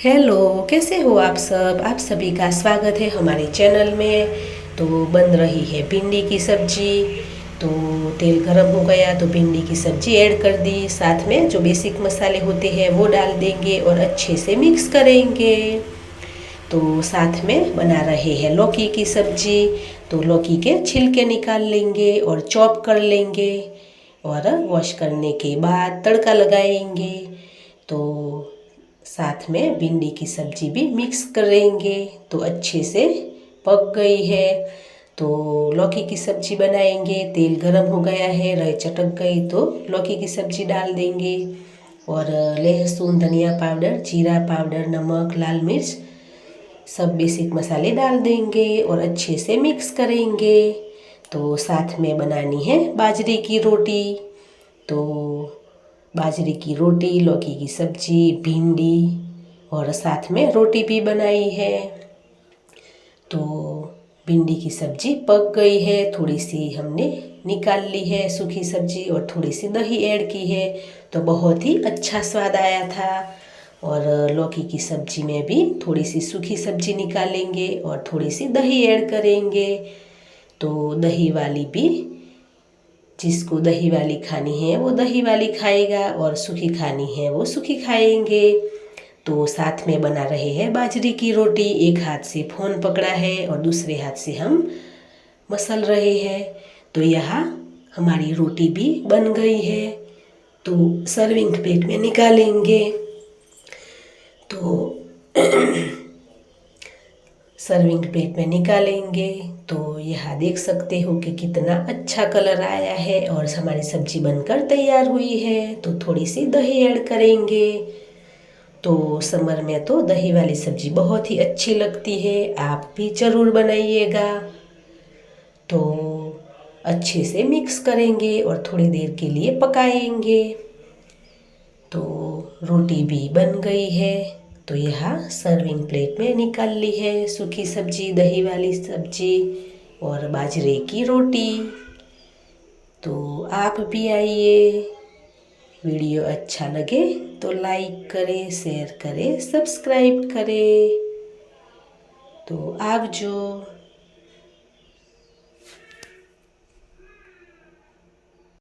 Hello, कैसे हो आप सब? आप सभी का स्वागत है हमारे चैनल में। तो बन रही है भिंडी की सब्जी। तो तेल गरम हो गया तो भिंडी की सब्जी ऐड कर दी। साथ में जो बेसिक मसाले होते हैं वो डाल देंगे और अच्छे से मिक्स करेंगे। तो साथ में बना रहे हैं लौकी की सब्जी। तो लौकी के छिलके निकाल लेंगे और चॉप कर लेंगे और वॉश करने के बाद तड़का लगाएंगे। तो साथ में भिंडी की सब्जी भी मिक्स करेंगे। तो अच्छे से पक गई है। तो लौकी की सब्जी बनाएंगे। तेल गरम हो गया है, राई चटक गई तो लौकी की सब्जी डाल देंगे और लहसुन, धनिया पाउडर, जीरा पाउडर, नमक, लाल मिर्च सब बेसिक मसाले डाल देंगे और अच्छे से मिक्स करेंगे। तो साथ में बनानी है बाजरे की रोटी। तो बाजरे की रोटी, लौकी की सब्जी, भिंडी और साथ में रोटी भी बनाई है। तो भिंडी की सब्जी पक गई है, थोड़ी सी हमने निकाल ली है सूखी सब्जी और थोड़ी सी दही ऐड की है। तो बहुत ही अच्छा स्वाद आया था। और लौकी की सब्जी में भी थोड़ी सी सूखी सब्जी निकालेंगे और थोड़ी सी दही ऐड करेंगे। तो दही वाली भी, जिसको दही वाली खानी है वो दही वाली खाएगा और सूखी खानी है वो सूखी खाएंगे। तो साथ में बना रहे हैं बाजरे की रोटी। एक हाथ से फ़ोन पकड़ा है और दूसरे हाथ से हम मसल रहे हैं। तो यहाँ हमारी रोटी भी बन गई है। तो सर्विंग प्लेट में निकालेंगे। तो सर्विंग प्लेट में निकालेंगे। तो यहाँ देख सकते हो कि कितना अच्छा कलर आया है और हमारी सब्जी बनकर तैयार हुई है। तो थोड़ी सी दही ऐड करेंगे। तो समर में तो दही वाली सब्जी बहुत ही अच्छी लगती है, आप भी ज़रूर बनाइएगा। तो अच्छे से मिक्स करेंगे और थोड़ी देर के लिए पकाएंगे। तो रोटी भी बन गई है। तो यहाँ सर्विंग प्लेट में निकाल ली है सूखी सब्जी, दही वाली सब्जी और बाजरे की रोटी। तो आप भी आइए। वीडियो अच्छा लगे तो लाइक करें, शेयर करें, सब्सक्राइब करें। तो आवજો।